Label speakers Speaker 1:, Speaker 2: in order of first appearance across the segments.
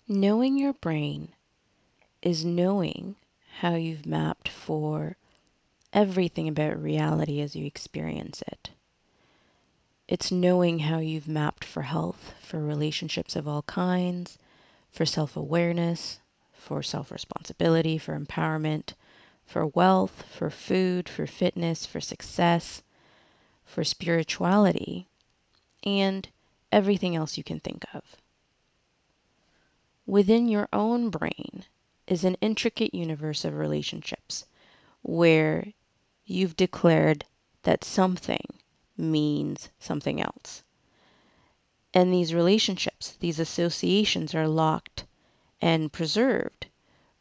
Speaker 1: Knowing your brain is knowing how you've mapped for everything about reality as you experience it. It's knowing how you've mapped for health, for relationships of all kinds, for self-awareness, for self-responsibility, for empowerment, for wealth, for food, for fitness, for success, for spirituality, and everything else you can think of. Within your own brain is an intricate universe of relationships where you've declared that something means something else. And these relationships, these associations are locked and preserved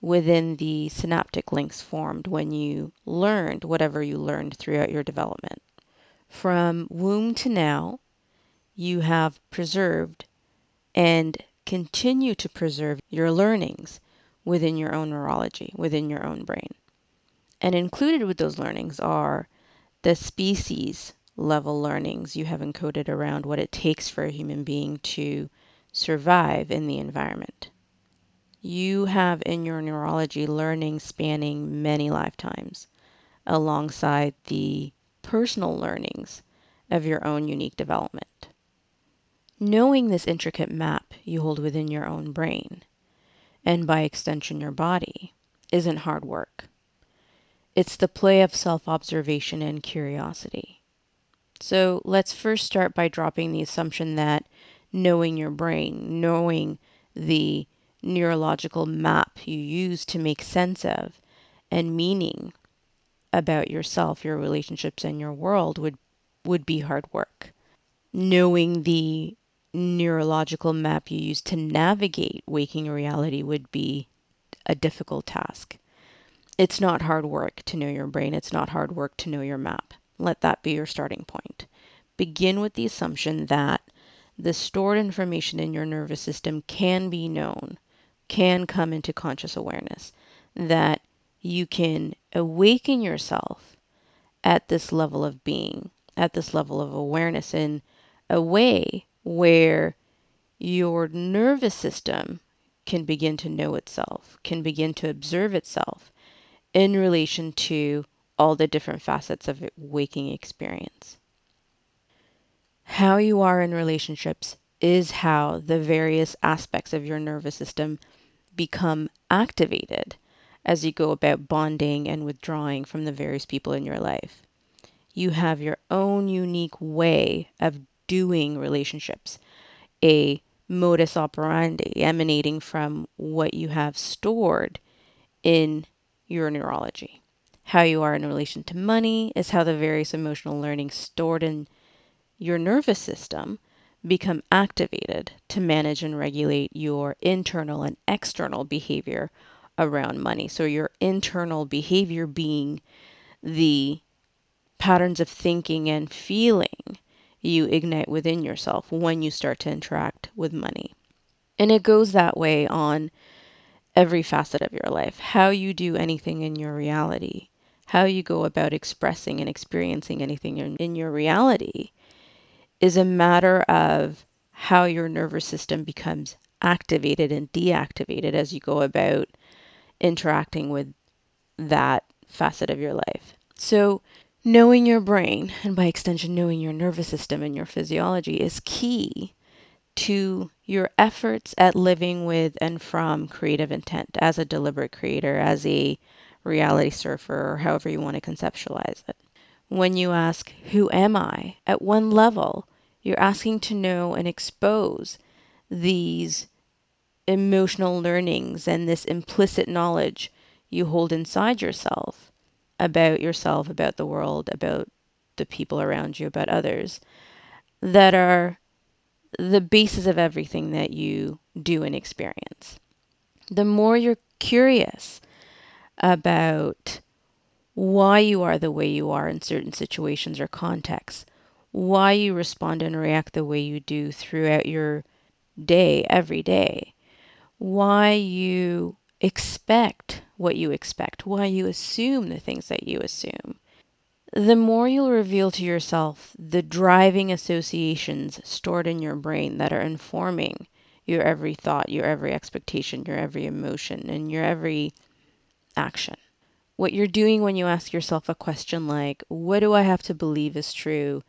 Speaker 1: within the synaptic links formed when you learned whatever you learned throughout your development. From womb to now, you have preserved and continue to preserve your learnings within your own neurology, within your own brain. And included with those learnings are the species level learnings you have encoded around what it takes for a human being to survive in the environment. You have in your neurology learning spanning many lifetimes alongside the personal learnings of your own unique development. Knowing this intricate map you hold within your own brain, and by extension your body, isn't hard work. It's the play of self-observation and curiosity. So let's first start by dropping the assumption that knowing your brain, knowing the neurological map you use to make sense of and meaning about yourself, your relationships, and your world would be hard work. Knowing the neurological map you use to navigate waking reality would be a difficult task. It's not hard work to know your brain. It's not hard work to know your map. Let that be your starting point. Begin with the assumption that the stored information in your nervous system can be known, can come into conscious awareness, that you can awaken yourself at this level of being, at this level of awareness in a way where your nervous system can begin to know itself, can begin to observe itself in relation to all the different facets of waking experience. How you are in relationships is how the various aspects of your nervous system become activated as you go about bonding and withdrawing from the various people in your life. You have your own unique way of doing relationships, a modus operandi emanating from what you have stored in your neurology. How you are in relation to money is how the various emotional learnings stored in your nervous system become activated to manage and regulate your internal and external behavior around money. So your internal behavior being the patterns of thinking and feeling you ignite within yourself when you start to interact with money. And it goes that way on every facet of your life. How you do anything in your reality, how you go about expressing and experiencing anything in your reality is a matter of how your nervous system becomes activated and deactivated as you go about interacting with that facet of your life. So knowing your brain, and by extension knowing your nervous system and your physiology, is key to your efforts at living with and from creative intent as a deliberate creator, as a reality surfer, or however you want to conceptualize it. When you ask, who am I? At one level, you're asking to know and expose these emotional learnings and this implicit knowledge you hold inside yourself, about the world, about the people around you, about others, that are the basis of everything that you do and experience. The more you're curious about why you are the way you are in certain situations or contexts, why you respond and react the way you do throughout your day, every day, why you expect what you expect, why you assume the things that you assume, the more you'll reveal to yourself the driving associations stored in your brain that are informing your every thought, your every expectation, your every emotion, and your every action. What you're doing when you ask yourself a question like, what do I have to believe is true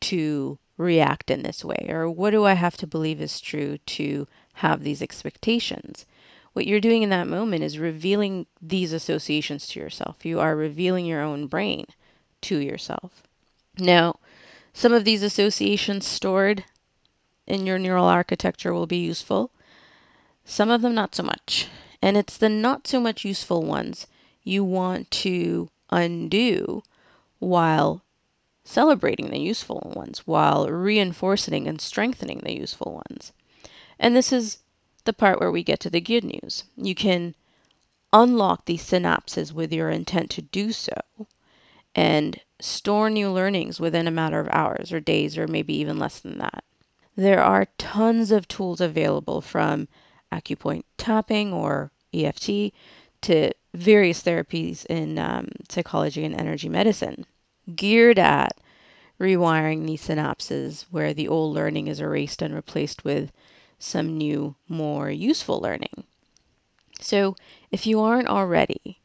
Speaker 1: to react in this way? Or what do I have to believe is true to have these expectations? What you're doing in that moment is revealing these associations to yourself. You are revealing your own brain to yourself. Now, some of these associations stored in your neural architecture will be useful, some of them not so much. And it's the not so much useful ones you want to undo while celebrating the useful ones, while reinforcing and strengthening the useful ones. And this is the part where we get to the good news. You can unlock these synapses with your intent to do so and store new learnings within a matter of hours or days or maybe even less than that. There are tons of tools available from acupoint tapping or EFT to various therapies in psychology and energy medicine geared at rewiring these synapses where the old learning is erased and replaced with some new, more useful learning. So if you aren't already,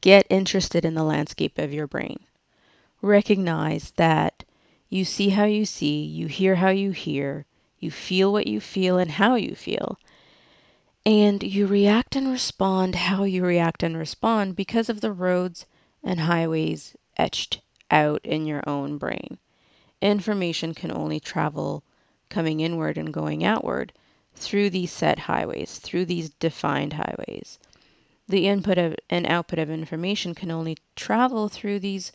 Speaker 1: get interested in the landscape of your brain. Recognize that you see how you see, you hear how you hear, you feel what you feel and how you feel, and you react and respond how you react and respond because of the roads and highways etched out in your own brain. Information can only travel coming inward and going outward through these set highways, through these defined highways. The input of and output of information can only travel through these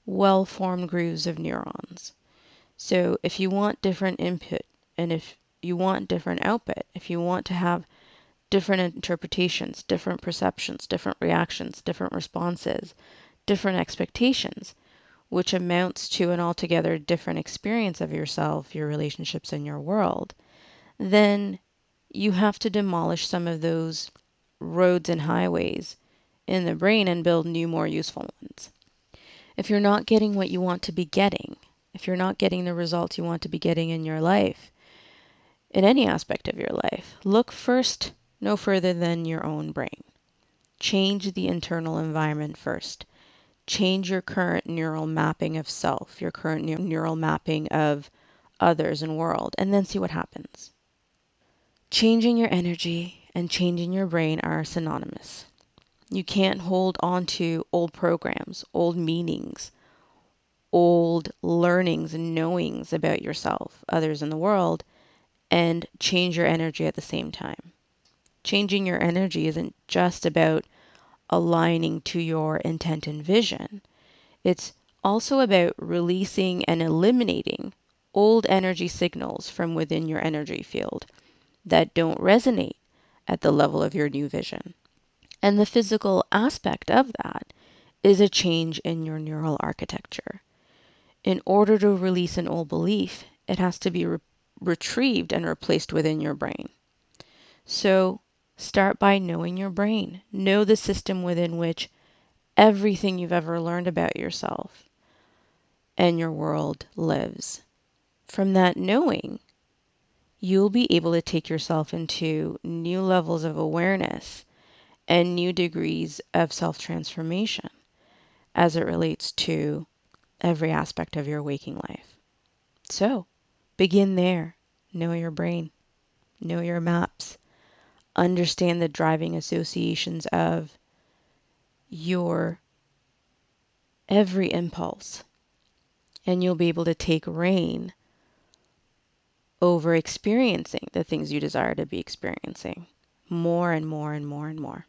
Speaker 1: well-formed grooves of neurons. So if you want different input and if you want different output, if you want to have different interpretations, different perceptions, different reactions, different responses, different expectations, which amounts to an altogether different experience of yourself, your relationships, and your world, then you have to demolish some of those roads and highways in the brain and build new, more useful ones. If you're not getting what you want to be getting, if you're not getting the results you want to be getting in your life, in any aspect of your life, look first no further than your own brain. Change the internal environment first. Change your current neural mapping of self, your current neural mapping of others and world, and then see what happens. Changing your energy and changing your brain are synonymous. You can't hold on to old programs, old meanings, old learnings and knowings about yourself, others in the world, and change your energy at the same time. Changing your energy isn't just about aligning to your intent and vision. It's also about releasing and eliminating old energy signals from within your energy field that don't resonate at the level of your new vision. And the physical aspect of that is a change in your neural architecture. In order to release an old belief, it has to be retrieved and replaced within your brain. So start by knowing your brain. Know the system within which everything you've ever learned about yourself and your world lives. From that knowing, you'll be able to take yourself into new levels of awareness and new degrees of self-transformation as it relates to every aspect of your waking life. So, begin there. Know your brain. Know your maps. Understand the driving associations of your every impulse. And you'll be able to take reign over experiencing the things you desire to be experiencing more and more and more and more.